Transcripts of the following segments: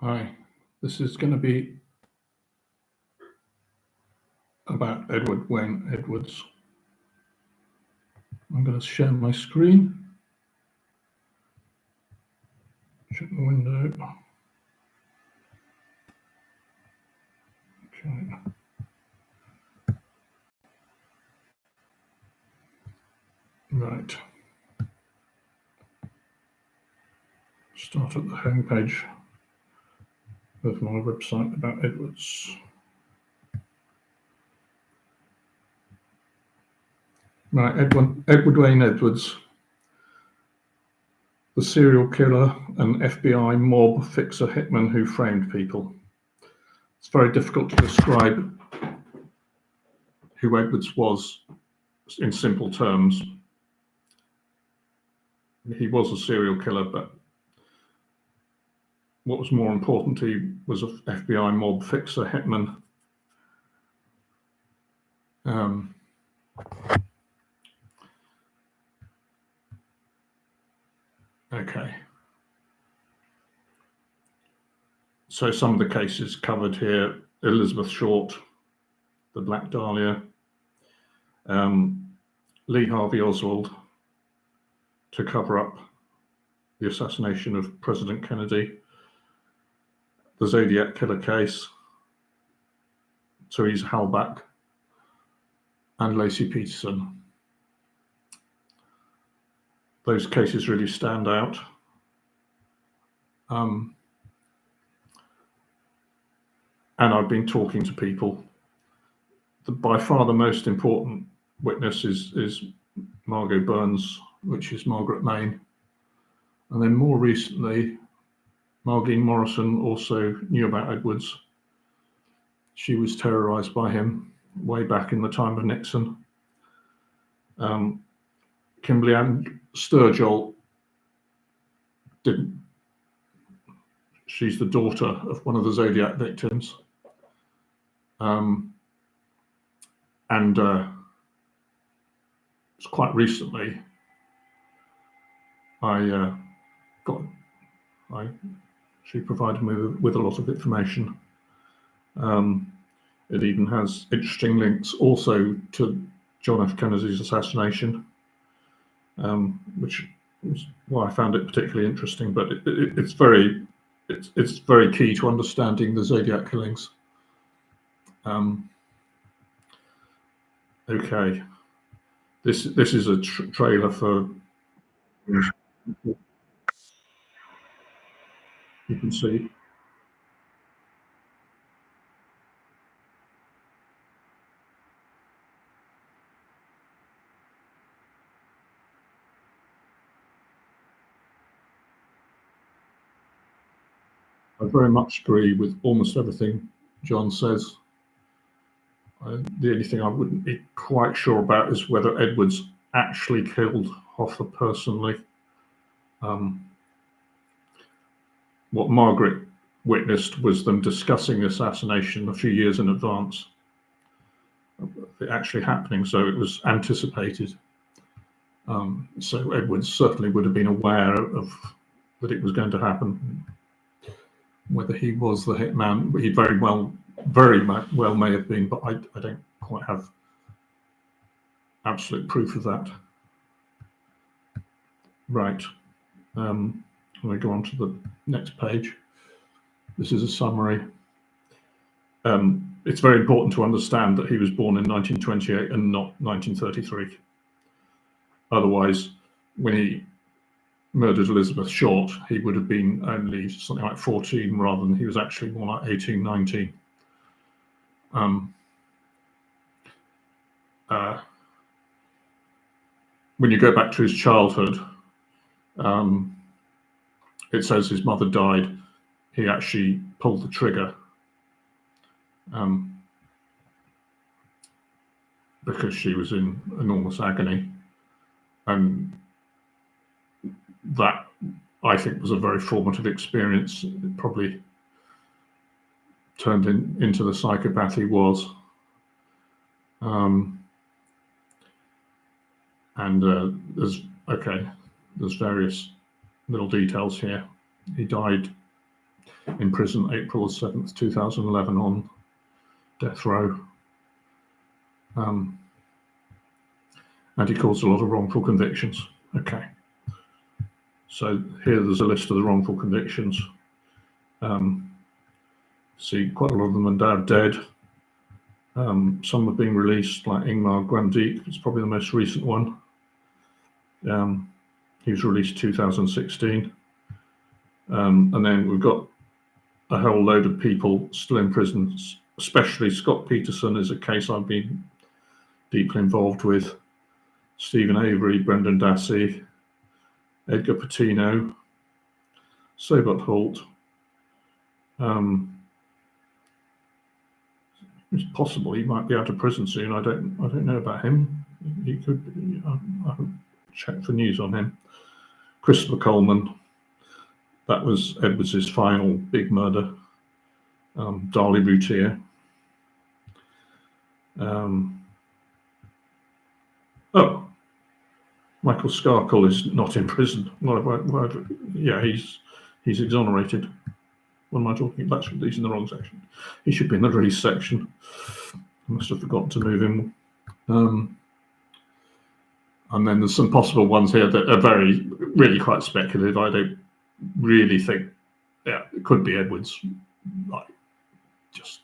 Hi, this is going to be about Edward Wayne Edwards. I'm going to share my screen. Check the window. Okay. Right. Start at the home page of my website about Edwards. Right, Edward Wayne Edwards, the serial killer and FBI mob fixer hitman who framed people. It's very difficult to describe who Edwards was in simple terms. He was a serial killer, but what was more important, he was an FBI mob fixer hitman. Okay. So some of the cases covered here: Elizabeth Short, the Black Dahlia, Lee Harvey Oswald to cover up the assassination of President Kennedy, the Zodiac Killer case, Therese Halbach, and Lacey Peterson. Those cases really stand out. And I've been talking to people. By far the most important witness is Margot Burns, which is Margaret Main. And then more recently, Margene Morrison also knew about Edwards. She was terrorized by him way back in the time of Nixon. Kimberly and Sturgell didn't. She's the daughter of one of the Zodiac victims. And it's quite recently she provided me with a lot of information. It even has interesting links also to John F. Kennedy's assassination, which is why I found it particularly interesting. But it's very key to understanding the Zodiac killings. Okay, this is a trailer for. You can see. I very much agree with almost everything John says. The only thing I wouldn't be quite sure about is whether Edwards actually killed Hoffa personally. What Margaret witnessed was them discussing the assassination a few years in advance of it actually happening, so it was anticipated. So Edwards certainly would have been aware of that it was going to happen. Whether he was the hitman, he very well may have been, but I don't quite have absolute proof of that. Right. We go on to the next page. This is a summary. It's very important to understand that he was born in 1928 and not 1933. Otherwise, when he murdered Elizabeth Short, he would have been only something like 14 rather than he was actually more like 18, 19. When you go back to his childhood, it says his mother died. He actually pulled the trigger because she was in enormous agony. And that, I think, was a very formative experience. It probably turned into the psychopath he was. There's various little details here. He died in prison April 7th, 2011 on death row. And he caused a lot of wrongful convictions. Okay. So here there's a list of the wrongful convictions. See, quite a lot of them are now dead. Some have been released, like Ingmar Grandijk, it's probably the most recent one. He was released 2016. And then we've got a whole load of people still in prison, especially Scott Peterson is a case I've been deeply involved with. Stephen Avery, Brendan Dassey, Edgar Patino, Sobot Holt. It's possible he might be out of prison soon. I don't know about him. He could be. I haven't checked for news on him. Christopher Coleman. That was Edwards's final big murder. Darley Routier. Oh, Michael Scarkle is not in prison. Yeah, he's exonerated. What am I talking about? He's in the wrong section. He should be in the release section. I must have forgotten to move him. And then there's some possible ones here that are really quite speculative. I don't really think, yeah, it could be Edwards. Like, just,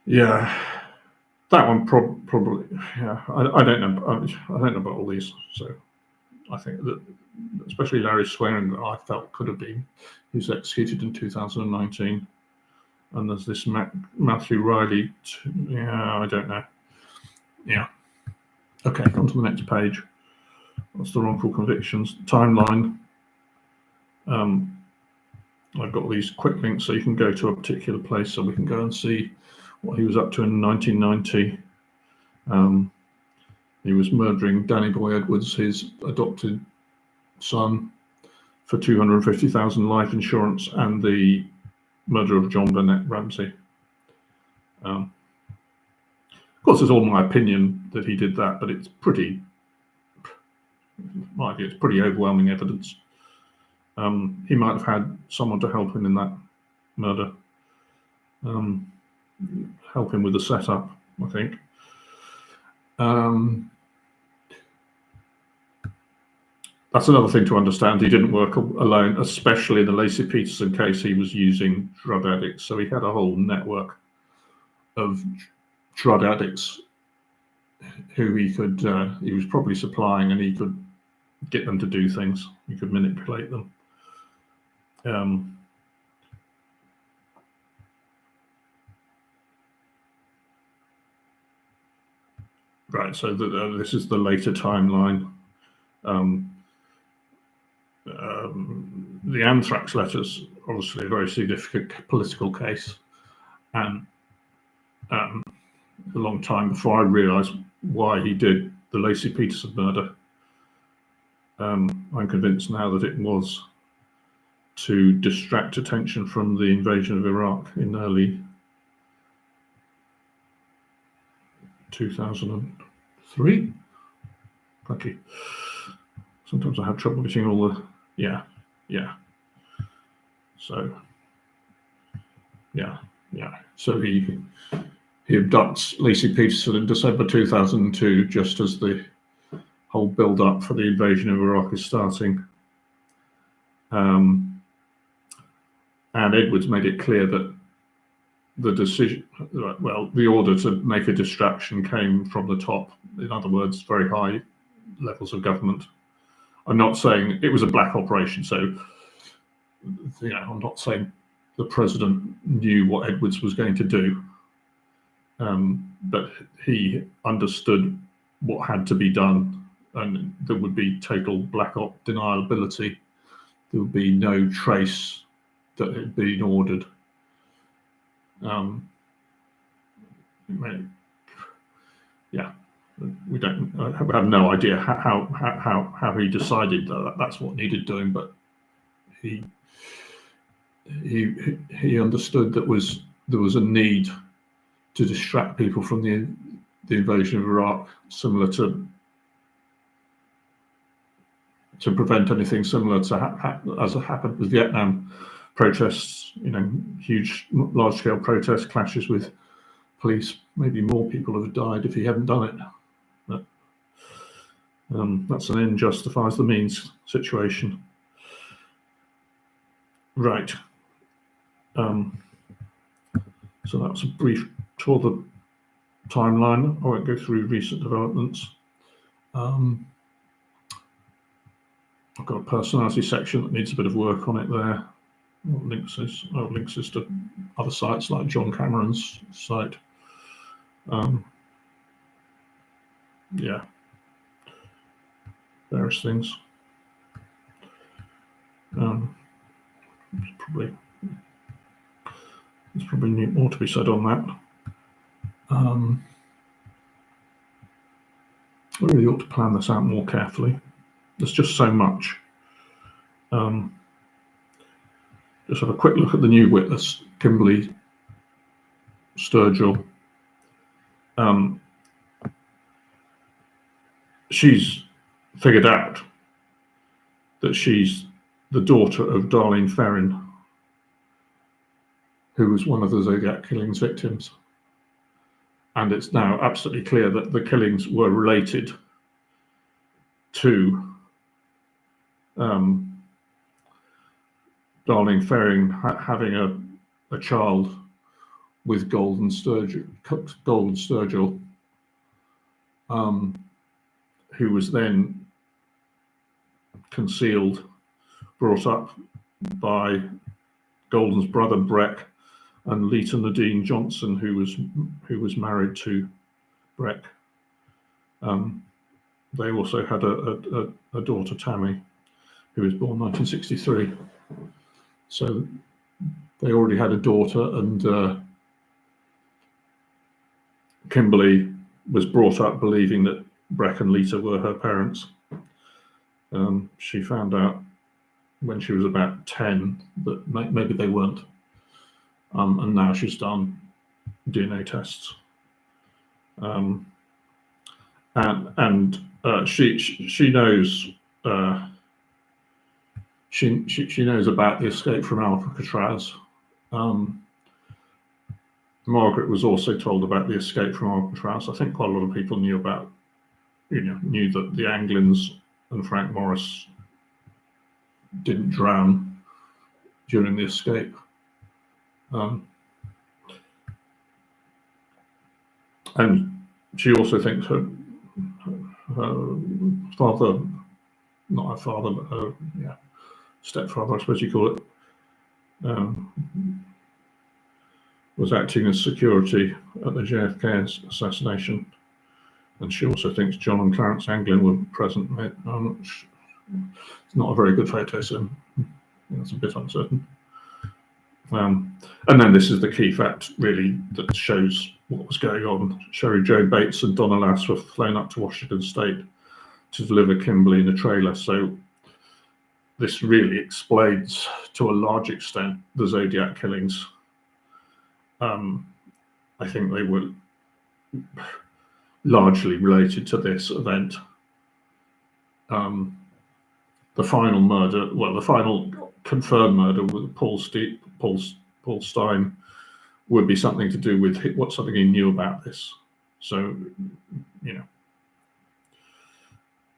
yeah, that one probably, yeah. I don't know. I don't know about all these. So I think that, especially Larry Swearing, that I felt could have been. He was executed in 2019. And there's this Matthew Riley. Yeah, I don't know. Yeah. Okay, on to the next page. That's the wrongful convictions timeline. I've got all these quick links so you can go to a particular place so we can go and see what he was up to in 1990. He was murdering Danny Boy Edwards, his adopted son, for $250,000 life insurance, and the murder of JonBenet Ramsey. Of course, it's all my opinion that he did that, but it's pretty, in my view, it's pretty overwhelming evidence. He might have had someone to help him in that murder, help him with the setup, I think. That's another thing to understand. He didn't work alone, especially in the Lacey Peterson case. He was using drug addicts, so he had a whole network of drug addicts who he was probably supplying, and he could get them to do things. He could manipulate them. Right, so this is the later timeline. The anthrax letters, obviously a very significant political case, and a long time before I realised why he did the Lacey Peterson murder. I'm convinced now that it was to distract attention from the invasion of Iraq in early 2003. Okay. Sometimes I have trouble getting all the, yeah. So, yeah. So he abducts Lacey Peterson in December 2002, just as the whole build-up for the invasion of Iraq is starting. And Edwards made it clear that the decision, well, the order to make a distraction came from the top. In other words, very high levels of government. I'm not saying it was a black operation, so I'm not saying the president knew what Edwards was going to do, but he understood what had to be done, and there would be total black op deniability. There would be no trace that it had been ordered. We don't. I have no idea how he decided that that's what needed doing, but he understood that there was a need to distract people from the invasion of Iraq, similar to to prevent anything similar to as happened with Vietnam protests. Huge, large-scale protest clashes with police. Maybe more people would have died if he hadn't done it. But that's an end justifies the means situation. Right. So that was a brief tour of the timeline. I won't go through recent developments. I've got a personality section that needs a bit of work on it there. Links is to other sites like John Cameron's site. Yeah, various things. There's probably more to be said on that. I really ought to plan this out more carefully. There's just so much. Just have a quick look at the new witness, Kimberly Sturgell. She's figured out that she's the daughter of Darlene Ferrin, who was one of the Zodiac killings victims. And it's now absolutely clear that the killings were related to Darlene Ferrin having a child with Golden Sturgell, who was then concealed, brought up by Golden's brother Breck and Lita Nadine Johnson, who was married to Breck. They also had a daughter, Tammy, who was born 1963. So they already had a daughter, and Kimberly was brought up believing that Breck and Lita were her parents. She found out when she was about 10 that maybe they weren't. And now she's done DNA tests. And she knows she knows about the escape from Alcatraz. Margaret was also told about the escape from Alcatraz. I think quite a lot of people knew that the Anglins and Frank Morris didn't drown during the escape. And she also thinks her father, not her father, but her stepfather, I suppose you call it, was acting as security at the JFK assassination. And she also thinks John and Clarence Anglin were present. It's not a very good photo, so it's a bit uncertain. And then this is the key fact, really, that shows what was going on. Sherry Jo Bates and Donna Lass were flown up to Washington State to deliver Kimberly in a trailer. So this really explains, to a large extent, the Zodiac killings. I think they were largely related to this event. The final murder, the final confirmed murder with Paul Stein would be something to do with something he knew about this. So,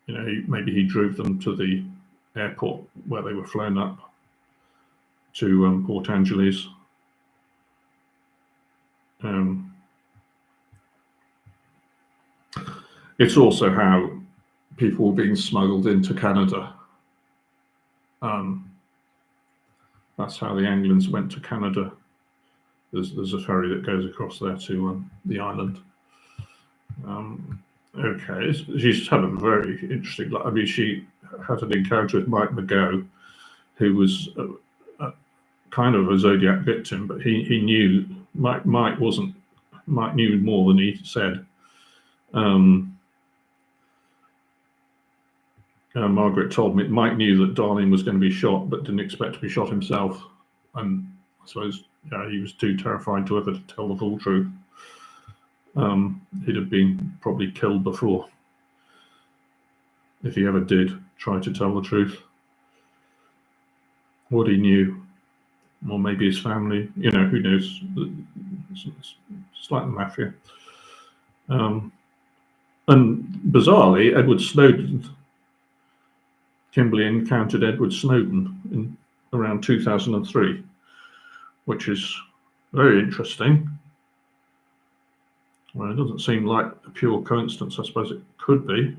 maybe he drove them to the airport where they were flown up to Port Angeles. It's also how people were being smuggled into Canada. That's how the Anglins went to Canada. There's a ferry that goes across there to the island. Okay, she's had a very interesting life. I mean, she had an encounter with Mike McGough, who was kind of a Zodiac victim, but he knew Mike knew more than he said. Margaret told me Mike knew that Darlene was going to be shot, but didn't expect to be shot himself. And I suppose he was too terrified to ever tell the full truth. He'd have been probably killed before if he ever did try to tell the truth, what he knew, or maybe his family, who knows? It's like the mafia. And bizarrely, Edward Snowden, Kimberly encountered Edward Snowden in around 2003, which is very interesting. Well, it doesn't seem like a pure coincidence. I suppose it could be.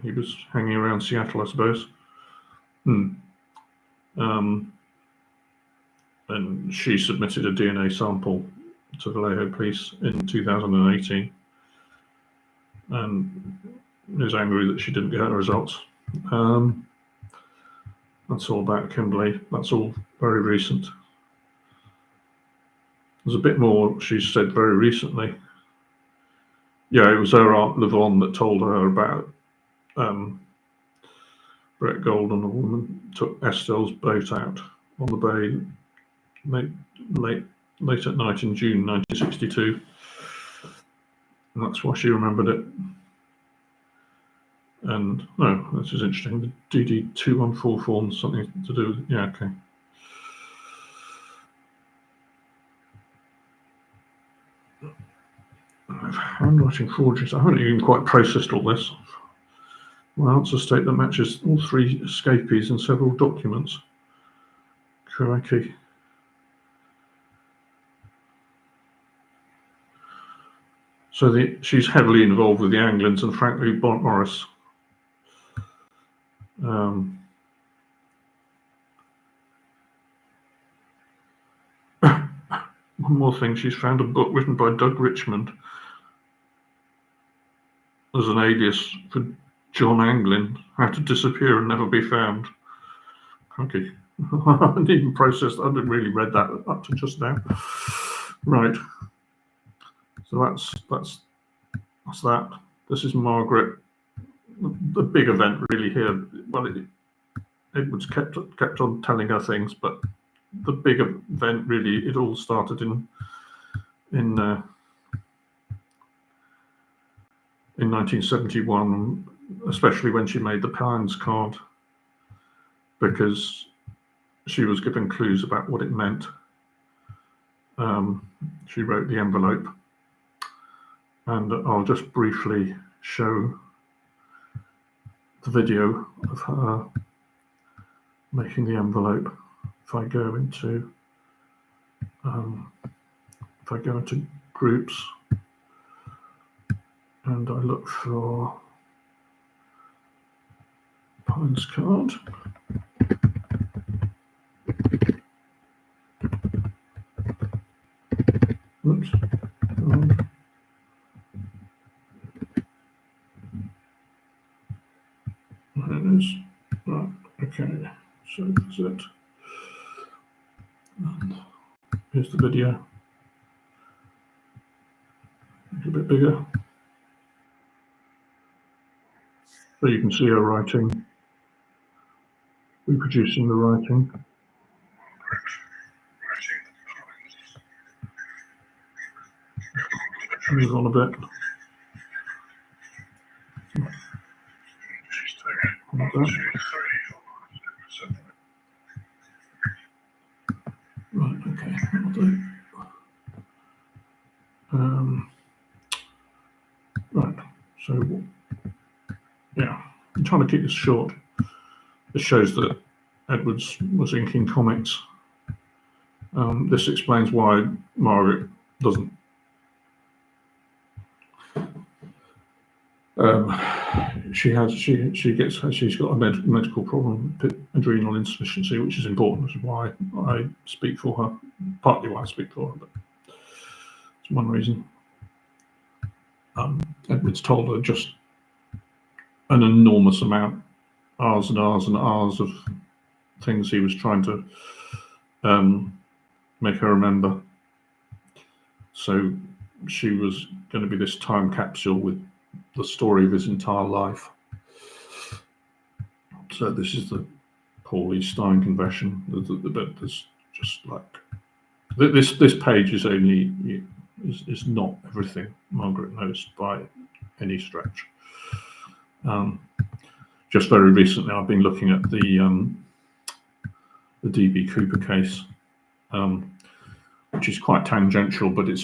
He was hanging around Seattle, I suppose. And she submitted a DNA sample to Vallejo police in 2018 and is angry that she didn't get her results. That's all about Kimberly. That's all very recent. There's a bit more she said very recently. Yeah, it was her Aunt Lavon that told her about Brett Gold, and a woman took Estelle's boat out on the bay late at night in June 1962. And that's why she remembered it. And no, this is interesting. The DD-214 form, something to do with, yeah, okay. Handwriting forgeries. I haven't even quite processed all this. My answer state that matches all three escapees and several documents. Crikey. So she's heavily involved with the Anglins and frankly Morris. One more thing, she's found a book written by Doug Richmond as an alias for John Anglin, How to Disappear and Never Be Found. Okay. I didn't even process that. I didn't really read that up to just now. Right. So that's that. This is Margaret. The big event really here. Well, Edwards kept on telling her things, but the big event really, it all started in 1971, especially when she made the Pines card, because she was given clues about what it meant. She wrote the envelope, and I'll just briefly show the video of her making the envelope. If I go into groups and I look for Pines card. Oops. There it is. Right, okay, so that's it. And here's the video. A bit bigger. So you can see her writing, reproducing the writing. Move on a bit. Like that. Right, okay, that'll do. Right, so yeah, I'm trying to keep this short. This shows that Edwards was inking comics. This explains why Margaret doesn't. She's got a medical problem, adrenal insufficiency, which is important. Which is why I speak for her. Partly why I speak for her, but it's one reason. Edwards told her just an enormous amount, hours and hours and hours of things he was trying to make her remember. So she was going to be this time capsule with the story of his entire life. So this is the Paulie Stein confession. There's just like this page is only is not everything Margaret knows by any stretch. Just very recently, I've been looking at the D.B. Cooper case, which is quite tangential, but it's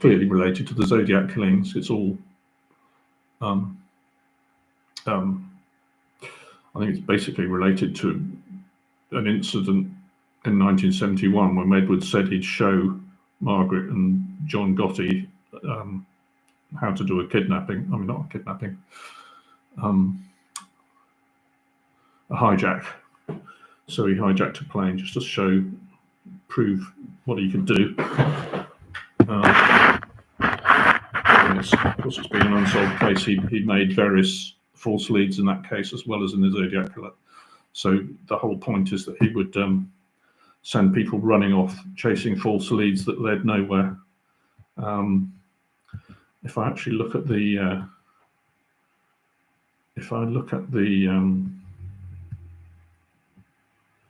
clearly related to the Zodiac killings. It's all, I think it's basically related to an incident in 1971 when Edwards said he'd show Margaret and John Gotti how to do a kidnapping. I mean, not a kidnapping, a hijack. So he hijacked a plane just to prove what he could do. Of course, it's been an unsolved case. He made various false leads in that case as well as in the Zodiac killer. So the whole point is that he would send people running off, chasing false leads that led nowhere. If I actually look at the,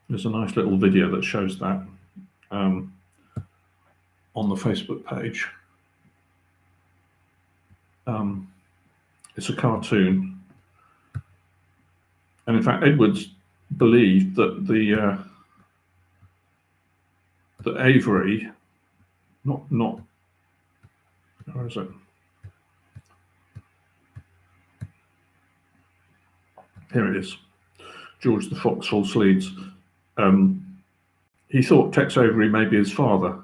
there's a nice little video that shows that on the Facebook page. It's a cartoon, and in fact, Edwards believed that that Avery, not where is it? Here it is. George the Fox false leads. He thought Tex Avery may be his father.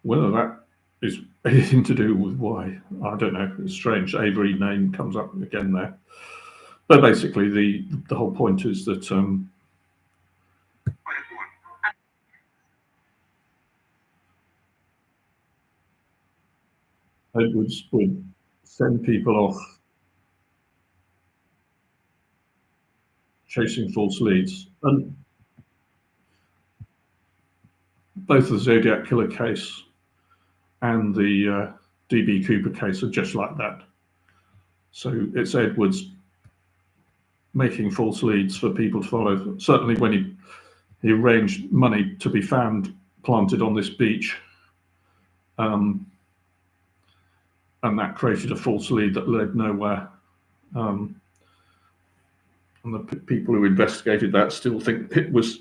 Whether that is anything to do with why, I don't know. It's strange. Avery name comes up again there. But basically, the whole point is that Edwards would send people off chasing false leads. And both the Zodiac killer case and the D.B. Cooper case are just like that. So it's Edwards making false leads for people to follow. Certainly when he arranged money to be found planted on this beach, and that created a false lead that led nowhere. And the people who investigated that still think it was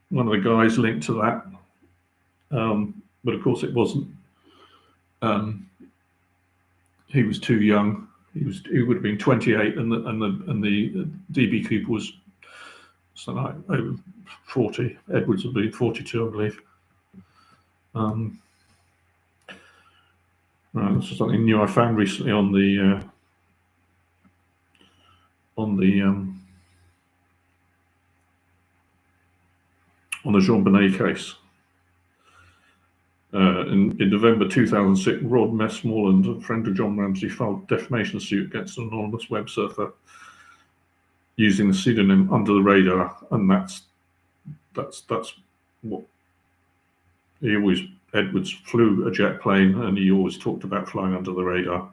one of the guys linked to that. But of course it wasn't. He was too young. He would have been 28, and the D.B. Cooper was something like over 40. Edwards would be 42, I believe. Right, this is something new I found recently on the JonBenet case. In November 2006, Rod Messmorland, a friend of John Ramsey, filed a defamation suit against an anonymous web surfer using the pseudonym UnderTheRadar, and that's what he always. Edwards flew a jet plane, and he always talked about flying under the radar.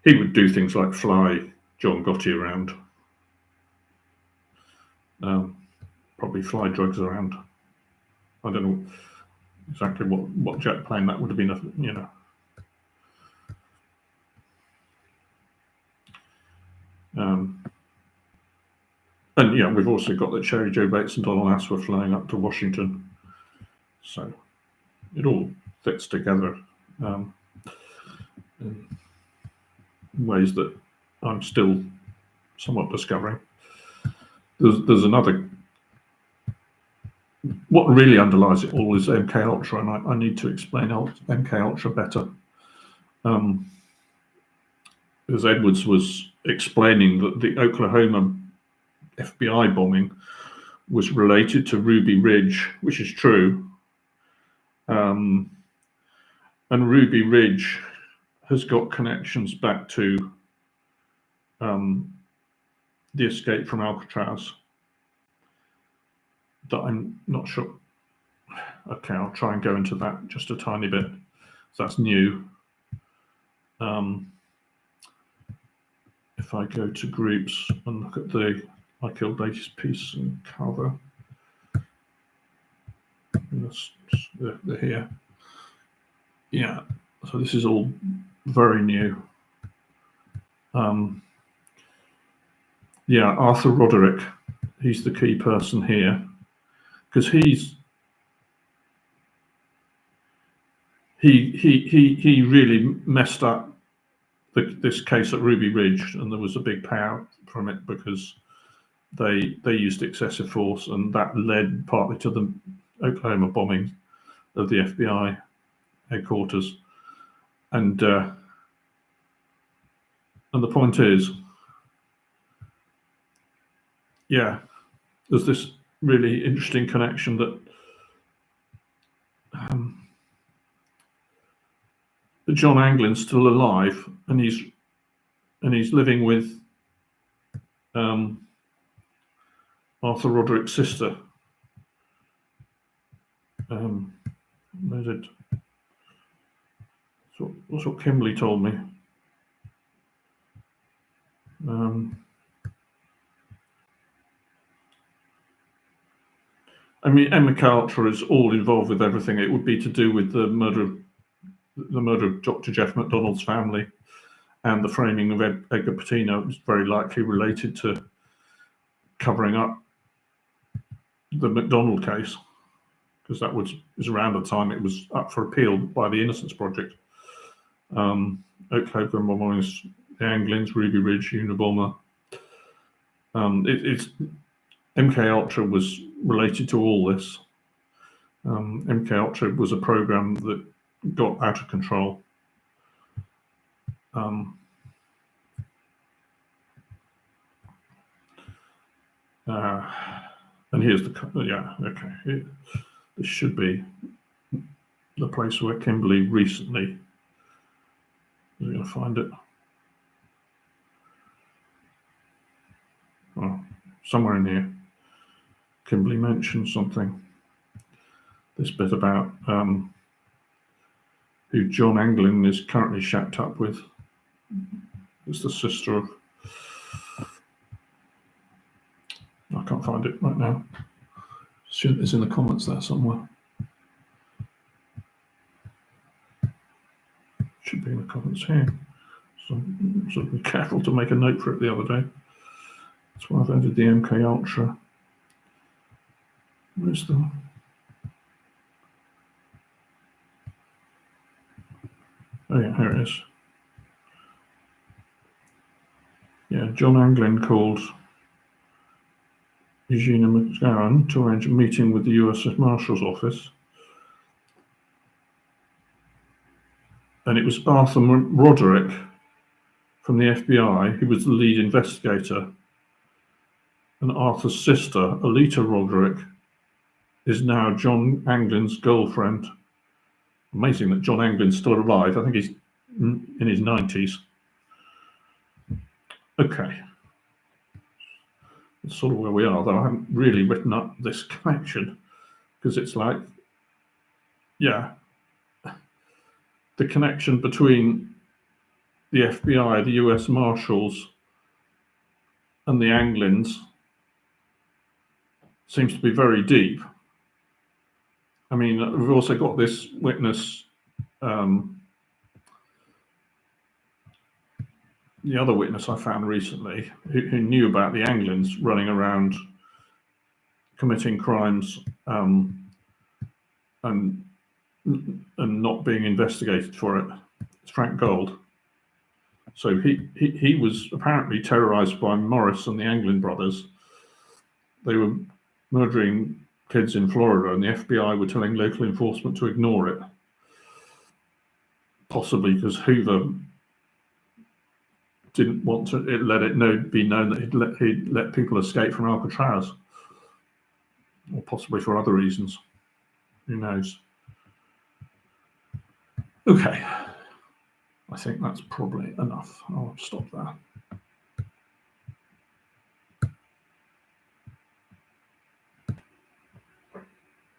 He would do things like fly John Gotti around. Probably fly drugs around. I don't know exactly what jet plane that would have been, you know. And yeah, we've also got that Cherry Joe Bates and Donald Ass were flying up to Washington. So it all fits together in ways that I'm still somewhat discovering. There's another. What really underlies it all is MK Ultra, and I need to explain MK Ultra better. Because Edwards was explaining that the Oklahoma FBI bombing was related to Ruby Ridge, which is true. And Ruby Ridge has got connections back to the escape from Alcatraz that I'm not sure. Okay, I'll try and go into that just a tiny bit. So that's new. If I go to groups and look at the I Killed Latest piece and cover, in the they're here. Yeah, so this is all very new. Yeah, Arthur Roderick, he's the key person here, because he really messed up this case at Ruby Ridge, and there was a big payout from it because they used excessive force, and that led partly to the Oklahoma bombing of the FBI headquarters. And the point is, yeah, there's this really interesting connection that John Anglin's still alive, and he's living with Arthur Roderick's sister. Where's it? So that's what Kimberly told me. I mean, MK Ultra is all involved with everything. It would be to do with the murder of Dr. Jeff McDonald's family, and the framing of Edgar Patino is very likely related to covering up the McDonald case, because that was around the time it was up for appeal by the Innocence Project. Oklahoma bombings, the Anglins, Ruby Ridge, Unabomber. It's MK Ultra was related to all this. MK Ultra was a program that got out of control. And here's the, yeah, okay. This should be the place where Kimberly recently, I'm going to find it. Oh, somewhere in here, Kimberly mentioned something. This bit about who John Anglin is currently shacked up with. It's the sister of, I can't find it right now. It's in the comments there somewhere. Should be in the comments here. So be careful to make a note for it the other day. That's why I've added the MK Ultra. Where's the... Oh yeah, here it is. Yeah, John Anglin called Eugenia McGowan to arrange a meeting with the US Marshal's Office. And it was Arthur Roderick from the FBI who was the lead investigator. And Arthur's sister, Alita Roderick, is now John Anglin's girlfriend. Amazing that John Anglin's still alive. I think he's in his 90s. Okay. That's sort of where we are, though I haven't really written up this connection, because it's like, yeah, the connection between the FBI, the US Marshals, and the Anglins seems to be very deep. I mean, we've also got this witness, the other witness I found recently, who knew about the Anglins running around committing crimes and not being investigated for it. It's Frank Gold. So he was apparently terrorized by Morris and the Anglin brothers. They were murdering kids in Florida, and the FBI were telling local enforcement to ignore it, possibly because Hoover didn't want to be known that he'd let people escape from Alcatraz, or possibly for other reasons. Who knows? Okay, I think that's probably enough. I'll stop there.